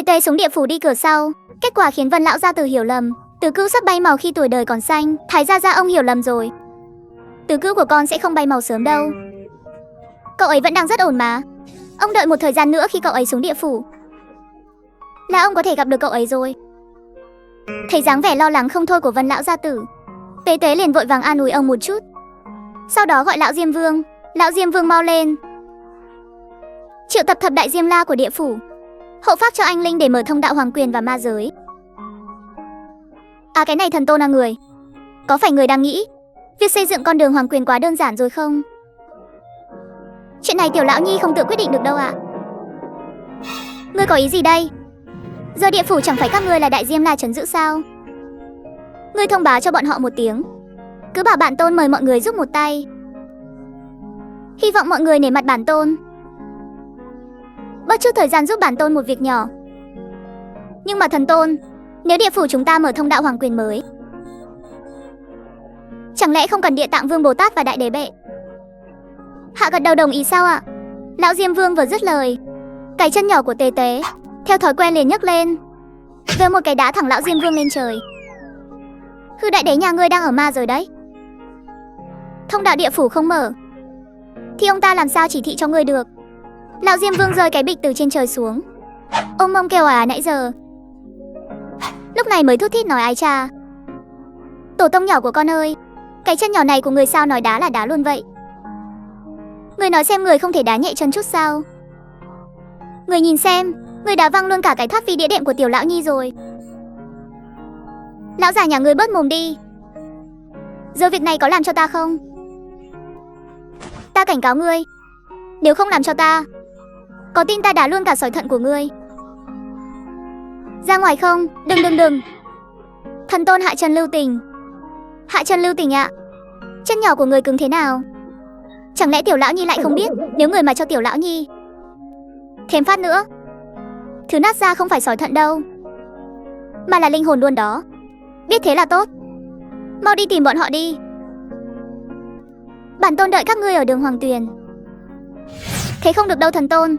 Tê Tê xuống địa phủ đi cửa sau. Kết quả khiến Vân lão gia tử hiểu lầm. Tứ cữu sắp bay màu khi tuổi đời còn xanh. Thái gia ông hiểu lầm rồi. Tứ cữu của con sẽ không bay màu sớm đâu. Cậu ấy vẫn đang rất ổn mà. Ông đợi một thời gian nữa khi cậu ấy xuống địa phủ là ông có thể gặp được cậu ấy rồi. Thấy dáng vẻ lo lắng không thôi của Vân lão gia tử, Tế Tế liền vội vàng an ủi ông một chút. Sau đó gọi lão Diêm Vương. Lão Diêm Vương mau lên, triệu tập thập đại Diêm La của địa phủ, hộ pháp cho anh linh để mở thông đạo hoàng quyền và ma giới. À, cái này thần tôn là người. Có phải người đang nghĩ việc xây dựng con đường hoàng quyền quá đơn giản rồi không? Chuyện này tiểu lão nhi không tự quyết định được đâu ạ. Ngươi có ý gì đây? Giờ địa phủ chẳng phải các ngươi là đại Diêm La trấn giữ sao? Ngươi thông báo cho bọn họ một tiếng, cứ bảo bản tôn mời mọi người giúp một tay. Hy vọng mọi người nể mặt bản tôn, bớt chút thời gian giúp bản tôn một việc nhỏ. Nhưng mà thần tôn, nếu địa phủ chúng ta mở thông đạo hoàng quyền mới, chẳng lẽ không cần Địa Tạng Vương Bồ Tát và Đại Đế Bệ? Hạ gật đầu đồng ý sao ạ? Lão Diêm Vương vừa dứt lời, cái chân nhỏ của Tế Tế theo thói quen liền nhấc lên, vèo một cái đá thẳng lão Diêm Vương lên trời. Hư đại đế nhà ngươi đang ở ma rồi đấy. Thông đạo địa phủ không mở thì ông ta làm sao chỉ thị cho ngươi được? Lão Diêm Vương rơi cái bịch từ trên trời xuống, ôm mông kêu nãy giờ. Lúc này mới thút thít nói ái cha. Tổ tông nhỏ của con ơi, cái chân nhỏ này của người sao nói đá là đá luôn vậy? Người nói xem, người không thể đá nhẹ chân chút sao? Người nhìn xem, người đá văng luôn cả cái tháp phi đĩa đệm của tiểu lão nhi rồi. Lão già nhà người bớt mồm đi. Giờ việc này có làm cho ta không? Ta cảnh cáo ngươi, nếu không làm cho ta, có tin ta đá luôn cả sỏi thận của ngươi. Ra ngoài không? Đừng. Thần tôn Hạ Trần lưu tình. Hạ Trần lưu tình ạ. Chân nhỏ của người cứng thế nào? Chẳng lẽ tiểu lão nhi lại không biết, nếu người mà cho tiểu lão nhi thêm phát nữa, thứ nát ra không phải sỏi thận đâu, mà là linh hồn luôn đó. Biết thế là tốt. Mau đi tìm bọn họ đi. Bản tôn đợi các ngươi ở đường Hoàng Tuyền. Thế không được đâu thần tôn.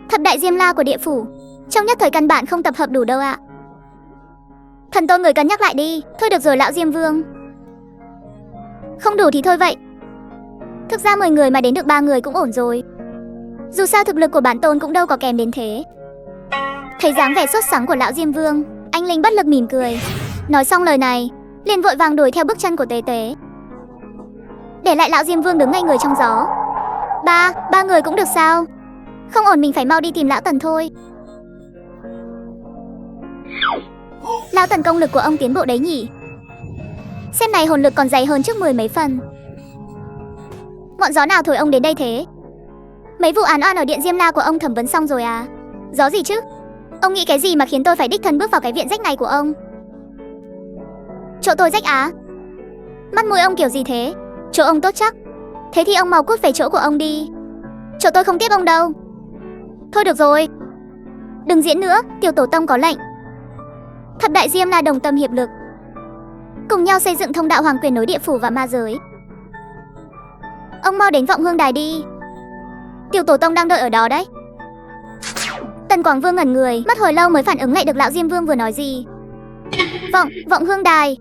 Thập đại Diêm La của địa phủ trong nhất thời căn bản không tập hợp đủ đâu ạ. Thần tôn người cân nhắc lại đi. Thôi được rồi lão Diêm Vương. Không đủ thì thôi vậy. Thực ra 10 người mà đến được 3 người cũng ổn rồi. Dù sao thực lực của bản tôn cũng đâu có kém đến thế. Thấy dáng vẻ sốt sắng của lão Diêm Vương, anh linh bất lực mỉm cười. Nói xong lời này, liền vội vàng đuổi theo bước chân của Tế Tế, để lại lão Diêm Vương đứng ngây người trong gió. Ba người cũng được sao? Không ổn, mình phải mau đi tìm lão Tần thôi. Lão Tần công lực của ông tiến bộ đấy nhỉ? Xem này hồn lực còn dày hơn trước 10 mấy phần. Ngọn gió nào thổi ông đến đây thế? Mấy vụ án oan ở điện Diêm La của ông thẩm vấn xong rồi à? Gió gì chứ? Ông nghĩ cái gì mà khiến tôi phải đích thân bước vào cái viện rách này của ông? Chỗ tôi rách á? Mắt mũi ông kiểu gì thế? Chỗ ông tốt chắc. Thế thì ông mau cút về chỗ của ông đi. Chỗ tôi không tiếp ông đâu. Thôi được rồi, đừng diễn nữa, tiểu tổ tông có lệnh. Thập đại Diêm La đồng tâm hiệp lực, cùng nhau xây dựng thông đạo hoàng quyền nối địa phủ và ma giới. Ông mau đến Vọng Hương Đài đi. Tiểu tổ tông đang đợi ở đó đấy. Tần Quảng Vương ngẩn người, mất hồi lâu mới phản ứng lại được lão Diêm Vương vừa nói gì. Vọng Hương Đài.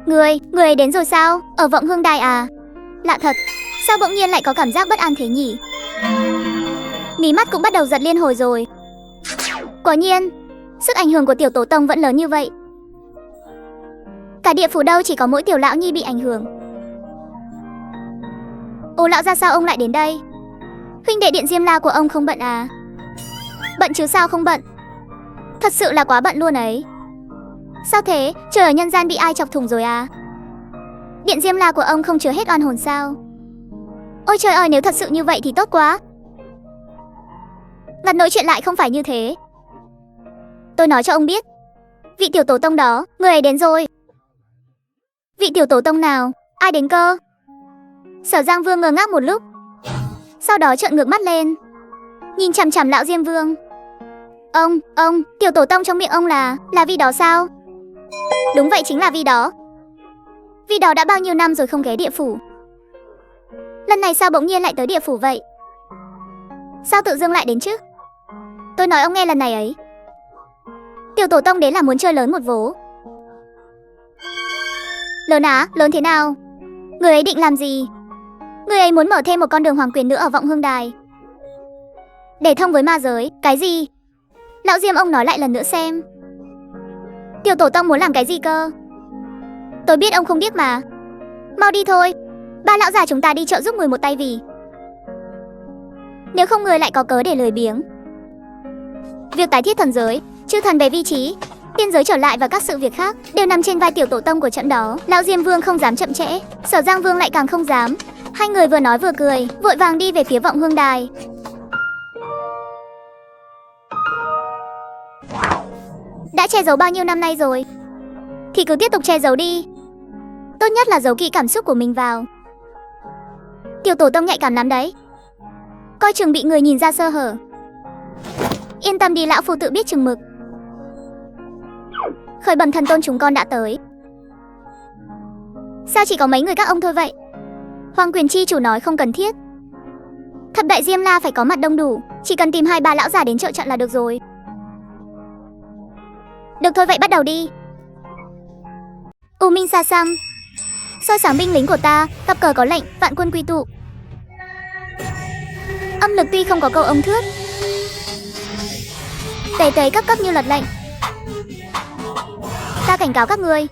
Người ấy đến rồi sao? Ở Vọng Hương Đài à? Lạ thật, sao bỗng nhiên lại có cảm giác bất an thế nhỉ? Mí mắt cũng bắt đầu giật liên hồi rồi. Quả nhiên, sức ảnh hưởng của tiểu tổ tông vẫn lớn như vậy. Cả địa phủ đâu chỉ có mỗi tiểu lão nhi bị ảnh hưởng. Ô lão ra sao ông lại đến đây? Huynh đệ điện Diêm La của ông không bận à? Bận chứ sao không bận. Thật sự là quá bận luôn ấy. Sao thế? Trời ở nhân gian bị ai chọc thủng rồi à? Điện Diêm La của ông không chứa hết oan hồn sao? Ôi trời ơi, nếu thật sự như vậy thì tốt quá. Ngặt nỗi chuyện lại không phải như thế. Tôi nói cho ông biết, vị tiểu tổ tông đó, người ấy đến rồi. Vị tiểu tổ tông nào? Ai đến cơ? Sở Giang Vương ngơ ngác một lúc, sau đó trợn ngược mắt lên, nhìn chằm chằm lão Diêm Vương. Ông, tiểu tổ tông trong miệng ông là Vi đó sao? Đúng vậy, chính là Vi đó. Vi đó đã bao nhiêu năm rồi không ghé địa phủ. Lần này sao bỗng nhiên lại tới địa phủ vậy? Sao tự dưng lại đến chứ? Tôi nói ông nghe lần này ấy. Tiểu tổ tông đến là muốn chơi lớn một vố. Lớn á? Lớn thế nào? Người ấy định làm gì? Người ấy muốn mở thêm một con đường hoàng quyền nữa ở Vọng Hương Đài, để thông với ma giới. Cái gì? Lão Diêm, ông nói lại lần nữa xem. Tiểu tổ tông muốn làm cái gì cơ? Tôi biết ông không biết mà. Mau đi thôi. Ba lão già chúng ta đi trợ giúp người một tay vì nếu không người lại có cớ để lười biếng. Việc tái thiết thần giới, chư thần về vị trí, tiên giới trở lại và các sự việc khác đều nằm trên vai tiểu tổ tông của trận đó. Lão Diêm Vương không dám chậm trễ, Sở Giang Vương lại càng không dám. Hai người vừa nói vừa cười, vội vàng đi về phía Vọng Hương Đài. Đã che giấu bao nhiêu năm nay rồi thì cứ tiếp tục che giấu đi. Tốt nhất là giấu kỹ cảm xúc của mình vào. Tiểu tổ tông nhạy cảm lắm đấy, coi chừng bị người nhìn ra sơ hở. Yên tâm đi, lão phu tự biết chừng mực. Khởi bẩm thần tôn, chúng con đã tới. Sao chỉ có mấy người các ông thôi vậy? Hoàng quyền chi chủ nói không cần thiết. Thập đại Diêm La phải có mặt đông đủ, chỉ cần tìm 2-3 lão già đến trợ trận là được rồi. Được thôi, vậy bắt đầu đi. U Minh Sa Sam, soi sáng binh lính của ta, tập cờ có lệnh, vạn quân quy tụ. Âm lực tuy không có câu ông thước, tề tề cấp cấp như luật lệnh. Ta cảnh cáo các ngươi,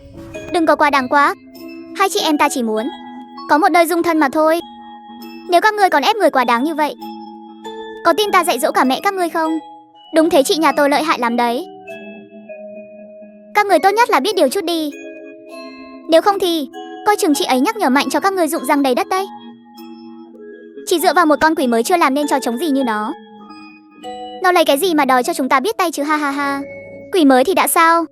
đừng có quá đáng quá. Hai chị em ta chỉ muốn có một đời dung thân mà thôi. Nếu các ngươi còn ép người quá đáng như vậy, có tin ta dạy dỗ cả mẹ các ngươi không? Đúng thế, chị nhà tôi lợi hại lắm đấy. Các người tốt nhất là biết điều chút đi, nếu không thì coi chừng chị ấy nhắc nhở mạnh cho các ngươi rụng răng đầy đất đấy. Chỉ dựa vào một con quỷ mới chưa làm nên trò trống gì như nó lấy cái gì mà đòi cho chúng ta biết tay chứ, ha ha ha. Quỷ mới thì đã sao?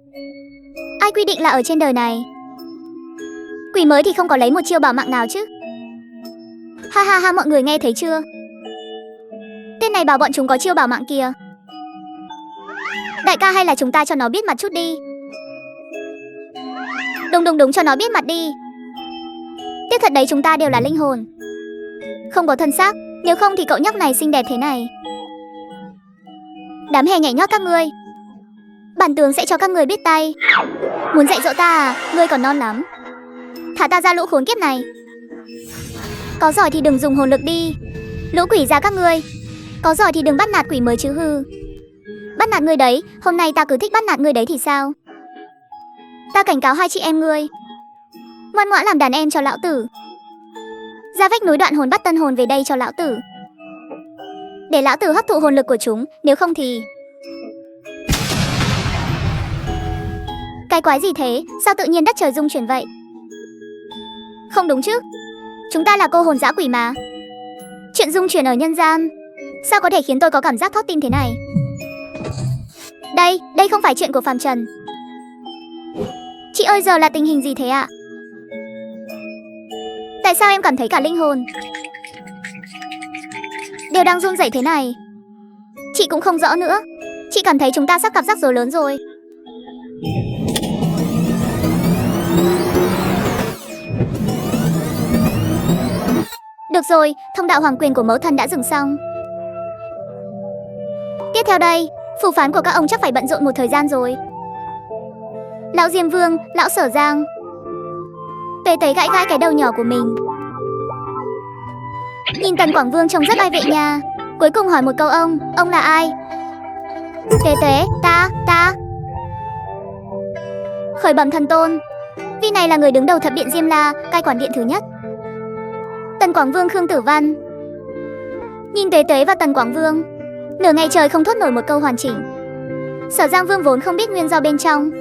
Ai quy định là ở trên đời này quỷ mới thì không có lấy một chiêu bảo mạng nào chứ? Ha ha ha, mọi người nghe thấy chưa? Tên này bảo bọn chúng có chiêu bảo mạng kìa. Đại ca, hay là chúng ta cho nó biết mặt chút đi. Đúng, cho nó biết mặt đi. Tiếc thật đấy, chúng ta đều là linh hồn, không có thân xác. Nếu không thì cậu nhóc này xinh đẹp thế này, đám hề nhảy nhót các ngươi, bản tướng sẽ cho các ngươi biết tay. Muốn dạy dỗ ta à? Ngươi còn non lắm. Thả ta ra, lũ khốn kiếp này. Có giỏi thì đừng dùng hồn lực đi. Lũ quỷ già các ngươi, có giỏi thì đừng bắt nạt quỷ mới chứ hư. Bắt nạt ngươi đấy, hôm nay ta cứ thích bắt nạt ngươi đấy thì sao? Ta cảnh cáo hai chị em ngươi, ngoan ngoãn làm đàn em cho lão tử. Ra vách núi đoạn hồn bắt tân hồn về đây cho lão tử, để lão tử hấp thụ hồn lực của chúng. Nếu không thì... Cái quái gì thế? Sao tự nhiên đất trời rung chuyển vậy? Không đúng chứ, chúng ta là cô hồn dã quỷ mà. Chuyện rung chuyển ở nhân gian sao có thể khiến tôi có cảm giác thót tim thế này? Đây không phải chuyện của phàm trần. Chị ơi, giờ là tình hình gì thế ạ? Tại sao em cảm thấy cả linh hồn đều đang run rẩy thế này? Chị cũng không rõ nữa. Chị cảm thấy chúng ta sắp gặp rắc rối lớn rồi. Được rồi, thông đạo hoàng quyền của mẫu thân đã dừng xong. Tiếp theo đây, phù phán của các ông chắc phải bận rộn một thời gian rồi. Lão Diêm Vương, lão Sở Giang. Tề Tề gãi gãi cái đầu nhỏ của mình. Nhìn Tần Quảng Vương trông rất oai vệ nha. Cuối cùng hỏi một câu, ông là ai? Tề Tề, ta. Khởi bẩm thần tôn, vị này là người đứng đầu thập điện Diêm La, cai quản điện thứ nhất. Tần Quảng Vương Khương Tử Văn. Nhìn Tề Tề và Tần Quảng Vương, nửa ngày trời không thốt nổi một câu hoàn chỉnh. Sở Giang Vương vốn không biết nguyên do bên trong,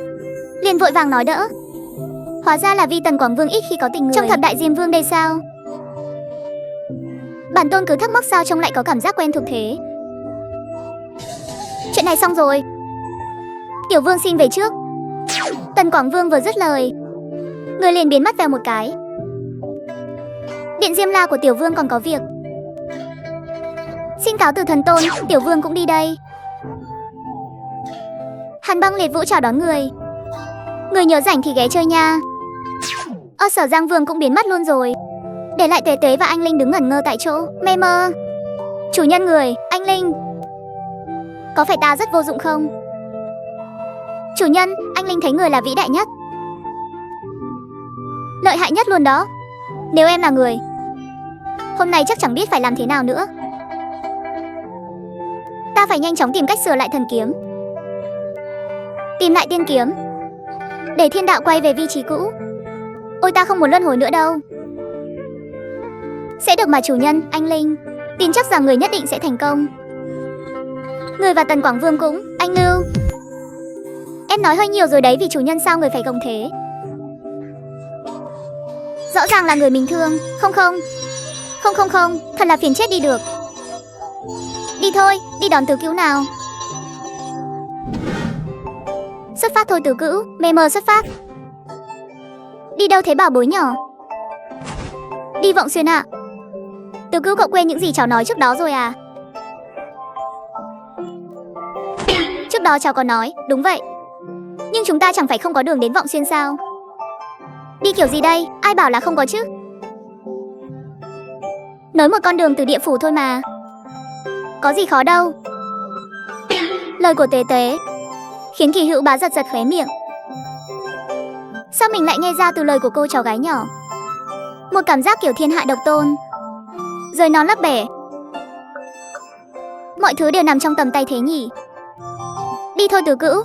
liền vội vàng nói đỡ. Hóa ra là vì Tần Quảng Vương ít khi có tình người trong thập đại Diêm Vương đây sao? Bản tôn cứ thắc mắc sao trông lại có cảm giác quen thuộc thế. Chuyện này xong rồi, Tiểu Vương xin về trước. Tần Quảng Vương vừa dứt lời, người liền biến mất vèo một cái. Điện Diêm La của Tiểu Vương còn có việc. Xin cáo từ thần tôn, Tiểu Vương cũng đi đây. Hàn Băng Liệt Vũ chào đón người. Người nhớ rảnh thì ghé chơi nha. Sở Giang Vương cũng biến mất luôn rồi, để lại Tế Tế và anh Linh đứng ngẩn ngơ tại chỗ, mê mơ. Chủ nhân người, anh Linh. Có phải ta rất vô dụng không? Chủ nhân, anh Linh thấy người là vĩ đại nhất, lợi hại nhất luôn đó. Nếu em là người, hôm nay chắc chẳng biết phải làm thế nào nữa. Ta phải nhanh chóng tìm cách sửa lại thần kiếm, tìm lại tiên kiếm, để thiên đạo quay về vị trí cũ. Ôi, ta không muốn luân hồi nữa đâu. Sẽ được mà chủ nhân, anh Linh. Tin chắc rằng người nhất định sẽ thành công. Người và Tần Quảng Vương cũng. Anh Lưu, em nói hơi nhiều rồi đấy, vì chủ nhân sao người phải gồng thế? Rõ ràng là người mình thương. Không, thật là phiền chết đi được. Đi thôi, đi đón tứ cữu nào. Xuất phát thôi tứ cữu, mê mơ xuất phát. Đi đâu thế bảo bối nhỏ? Đi Vọng Xuyên ạ. Tứ cữu, cậu quên những gì cháu nói trước đó rồi à? Trước đó cháu có nói, đúng vậy. Nhưng chúng ta chẳng phải không có đường đến Vọng Xuyên sao? Đi kiểu gì đây? Ai bảo là không có chứ? Nối một con đường từ địa phủ thôi mà. Có gì khó đâu. Lời của Tế Tế khiến Kỳ Hữu Bá giật khóe miệng. Sao mình lại nghe ra từ lời của cô cháu gái nhỏ một cảm giác kiểu thiên hạ độc tôn, rời nón lấp bể. Mọi thứ đều nằm trong tầm tay thế nhỉ? Đi thôi tứ cữu,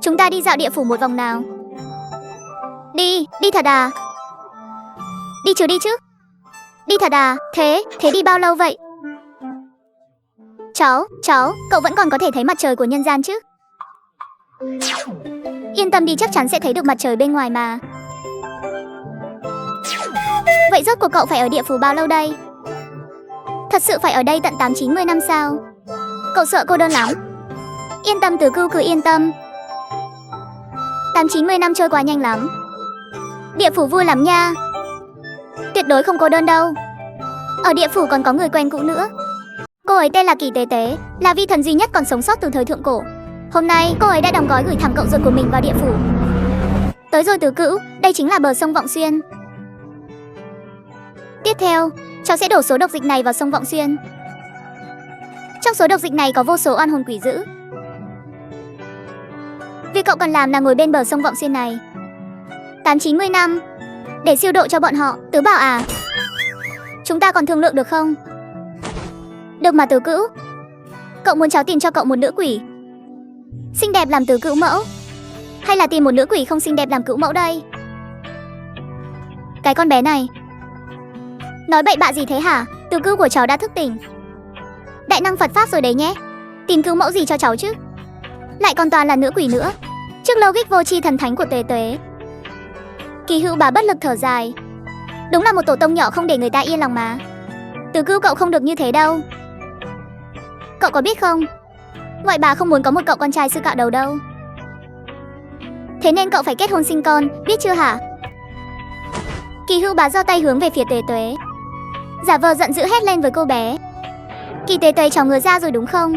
chúng ta đi dạo địa phủ một vòng nào. Đi thật à? Đi chứ. Đi thật à? Thế đi bao lâu vậy? Cháu, cậu vẫn còn có thể thấy mặt trời của nhân gian chứ? Yên tâm đi, chắc chắn sẽ thấy được mặt trời bên ngoài mà. Vậy rốt cuộc cậu phải ở địa phủ bao lâu đây? Thật sự phải ở đây tận 8-90 năm sao? Cậu sợ cô đơn lắm. Yên tâm tứ cữu, cứ yên tâm. 8-90 năm trôi qua nhanh lắm. Địa phủ vui lắm nha. Tuyệt đối không cô đơn đâu. Ở địa phủ còn có người quen cũ nữa. Cô ấy tên là Kỳ Tế Tế, là vi thần duy nhất còn sống sót từ thời thượng cổ. Hôm nay cô ấy đã đóng gói gửi thẳng cậu ruột của mình vào địa phủ. Tới rồi tứ cữu, đây chính là bờ sông Vọng Xuyên. Tiếp theo, cháu sẽ đổ số độc dịch này vào sông Vọng Xuyên. Trong số độc dịch này có vô số oan hồn quỷ dữ. Việc cậu cần làm là ngồi bên bờ sông Vọng Xuyên này 8-90 năm để siêu độ cho bọn họ. Tứ bảo à, chúng ta còn thương lượng được không? Được mà tứ cữu. Cậu muốn cháu tìm cho cậu một nữ quỷ xinh đẹp làm tứ cữu mẫu, hay là tìm một nữ quỷ không xinh đẹp làm cữu mẫu đây? Cái con bé này nói bậy bạ gì thế hả? Tứ cữu của cháu đã thức tỉnh, đại năng Phật pháp rồi đấy nhé. Tìm cữu mẫu gì cho cháu chứ, lại còn toàn là nữ quỷ nữa. Trước logic vô tri thần thánh của Tế Tế, Kỳ Hữu Bá bất lực thở dài. Đúng là một tổ tông nhỏ không để người ta yên lòng mà. Tứ cữu, cậu không được như thế đâu. Cậu có biết không, ngoại bà không muốn có một cậu con trai sư cạo đầu đâu. Thế nên cậu phải kết hôn sinh con, biết chưa hả? Kỳ Hữu Bá giơ tay hướng về phía Tế Tế, giả vờ giận dữ hét lên với cô bé. Kỳ Tế Tế, cháu ngứa ra rồi đúng không?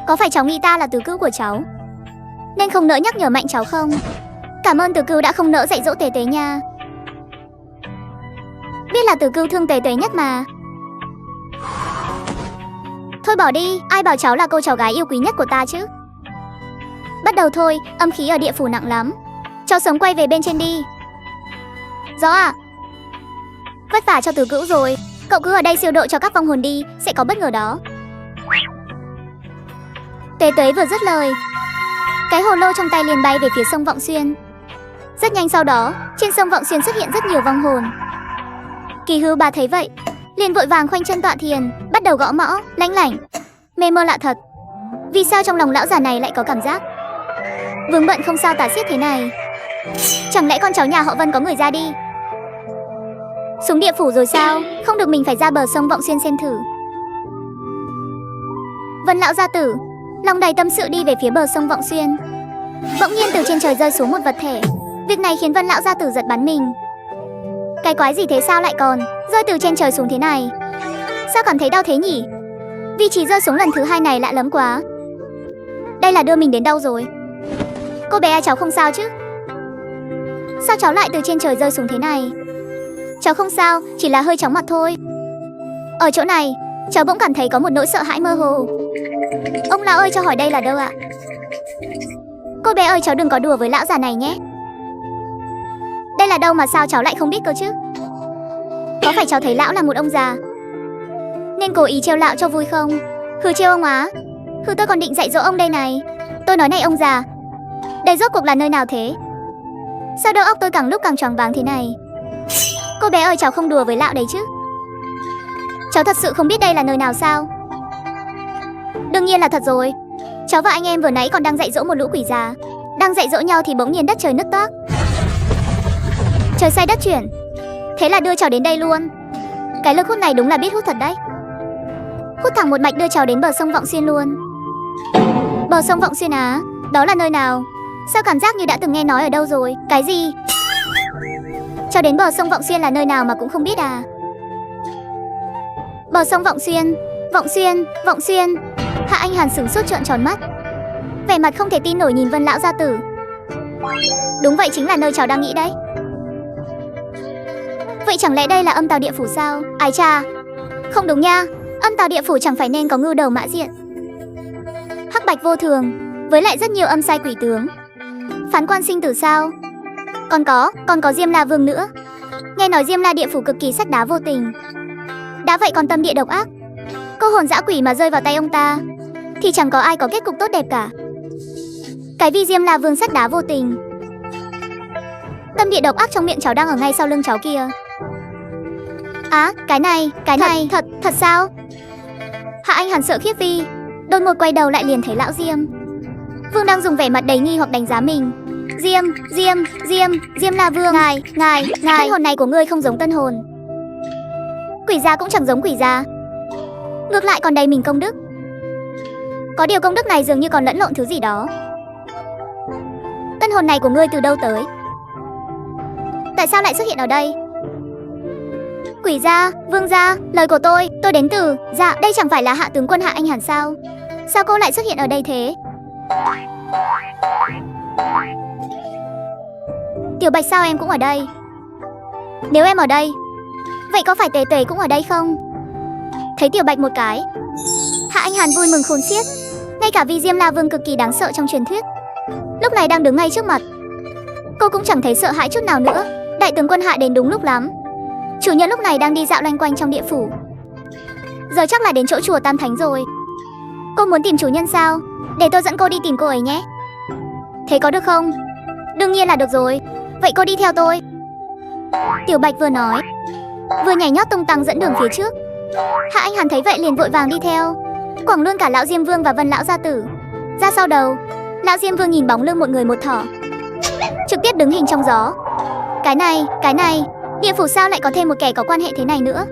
Có phải cháu nghĩ ta là tứ cữu của cháu nên không nỡ nhắc nhở mạnh cháu không? Cảm ơn tứ cữu đã không nỡ dạy dỗ Tế Tế nha. Biết là tứ cữu thương Tế Tế nhất mà. Thôi bỏ đi, ai bảo cháu là cô cháu gái yêu quý nhất của ta chứ. Bắt đầu thôi, âm khí ở địa phủ nặng lắm. Cháu sống quay về bên trên đi. Gió à, vất vả cho tứ cữu rồi. Cậu cứ ở đây siêu độ cho các vong hồn đi, sẽ có bất ngờ đó. Tế Tế vừa dứt lời, cái hồ lô trong tay liền bay về phía sông Vọng Xuyên. Rất nhanh sau đó, trên sông Vọng Xuyên xuất hiện rất nhiều vong hồn. Kỳ Hữu Bá thấy vậy, liền vội vàng khoanh chân tọa thiền, bắt đầu gõ mõ, lãnh lảnh. Mê mơ lạ thật. Vì sao trong lòng lão già này lại có cảm giác vướng bận không sao tả xiết thế này? Chẳng lẽ con cháu nhà họ Vân có người ra đi xuống địa phủ rồi sao? Không được, mình phải ra bờ sông Vọng Xuyên xem thử. Vân lão gia tử lòng đầy tâm sự đi về phía bờ sông Vọng Xuyên. Bỗng nhiên từ trên trời rơi xuống một vật thể. Việc này khiến Vân lão gia tử giật bắn mình. Cái quái gì thế, sao lại còn rơi từ trên trời xuống thế này? Sao cảm thấy đau thế nhỉ? Vị trí rơi xuống lần thứ hai này lạ lắm quá. Đây là đưa mình đến đâu rồi? Cô bé, cháu không sao chứ? Sao cháu lại từ trên trời rơi xuống thế này? Cháu không sao, chỉ là hơi chóng mặt thôi. Ở chỗ này, cháu bỗng cảm thấy có một nỗi sợ hãi mơ hồ. Ông lão ơi, cho hỏi đây là đâu ạ? Cô bé ơi, cháu đừng có đùa với lão già này nhé. Đây là đâu mà sao cháu lại không biết cơ chứ? Có phải cháu thấy lão là một ông già nên cố ý trêu lão cho vui không? Hừ, trêu ông á? Hừ, tôi còn định dạy dỗ ông đây này. Tôi nói này ông già, đây rốt cuộc là nơi nào thế? Sao đầu óc tôi càng lúc càng choáng váng thế này? Cô bé ơi, cháu không đùa với lão đấy chứ? Cháu thật sự không biết đây là nơi nào sao? Đương nhiên là thật rồi. Cháu và anh em vừa nãy còn đang dạy dỗ một lũ quỷ già. Đang dạy dỗ nhau thì bỗng nhiên đất trời nứt toác, trời xoay đất chuyển. Thế là đưa cháu đến đây luôn. Cái lực hút này đúng là biết hút thật đấy. Hút thẳng một mạch đưa cháu đến bờ sông Vọng Xuyên luôn. Bờ sông Vọng Xuyên á? Đó là nơi nào? Sao cảm giác như đã từng nghe nói ở đâu rồi? Cái gì? Cháu đến bờ sông Vọng Xuyên là nơi nào mà cũng không biết à? Bờ sông Vọng Xuyên, Vọng Xuyên, Vọng Xuyên. Hạ Anh Hàn sửng sốt trợn tròn mắt, vẻ mặt không thể tin nổi nhìn Vân lão gia tử. Đúng vậy, chính là nơi cháu đang nghĩ đấy. Vậy chẳng lẽ đây là âm tào địa phủ sao? Ái cha, không đúng nha. Âm tào địa phủ chẳng phải nên có ngưu đầu mã diện, hắc bạch vô thường, với lại rất nhiều âm sai quỷ tướng, phán quan sinh tử sao? Còn có Diêm La Vương nữa. Nghe nói Diêm La địa phủ cực kỳ sắt đá vô tình. Đã vậy còn tâm địa độc ác. Cô hồn dã quỷ mà rơi vào tay ông ta thì chẳng có ai có kết cục tốt đẹp cả. Cái vì Diêm La Vương sắt đá vô tình, tâm địa độc ác trong miệng cháu đang ở ngay sau lưng cháu kìa. Á, cái này, thật sao? Hạ Anh Hàn sợ khiếp vi, đột ngột quay đầu lại liền thấy lão Diêm Vương đang dùng vẻ mặt đầy nghi hoặc đánh giá mình. Diêm La Vương, ngài, tân hồn này của ngươi không giống tân hồn. Quỷ gia cũng chẳng giống quỷ gia, ngược lại còn đầy mình công đức. Có điều công đức này dường như còn lẫn lộn thứ gì đó. Tân hồn này của ngươi từ đâu tới? Tại sao lại xuất hiện ở đây? Quỷ gia, Vương gia, lời của tôi đến từ... Dạ, đây chẳng phải là hạ tướng quân Hạ Anh Hàn sao? Sao cô lại xuất hiện ở đây thế? Tiểu Bạch, sao em cũng ở đây? Nếu em ở đây, vậy có phải Tề Tề cũng ở đây không? Thấy Tiểu Bạch một cái, Hạ Anh Hàn vui mừng khôn xiết. Ngay cả Vi Diêm La Vương cực kỳ đáng sợ trong truyền thuyết lúc này đang đứng ngay trước mặt, cô cũng chẳng thấy sợ hãi chút nào nữa. Đại tướng quân Hạ đến đúng lúc lắm. Chủ nhân lúc này đang đi dạo loanh quanh trong địa phủ. Giờ chắc là đến chỗ chùa Tam Thánh rồi. Cô muốn tìm chủ nhân sao? Để tôi dẫn cô đi tìm cô ấy nhé. Thế có được không? Đương nhiên là được rồi. Vậy cô đi theo tôi. Tiểu Bạch vừa nói vừa nhảy nhót tung tăng dẫn đường phía trước. Hạ Anh Hàn thấy vậy liền vội vàng đi theo, quẳng luôn cả lão Diêm Vương và Vân lão gia tử ra sau đầu. Lão Diêm Vương nhìn bóng lưng một người một thỏ trực tiếp đứng hình trong gió. Cái này, địa phủ sao lại có thêm một kẻ có quan hệ thế này nữa?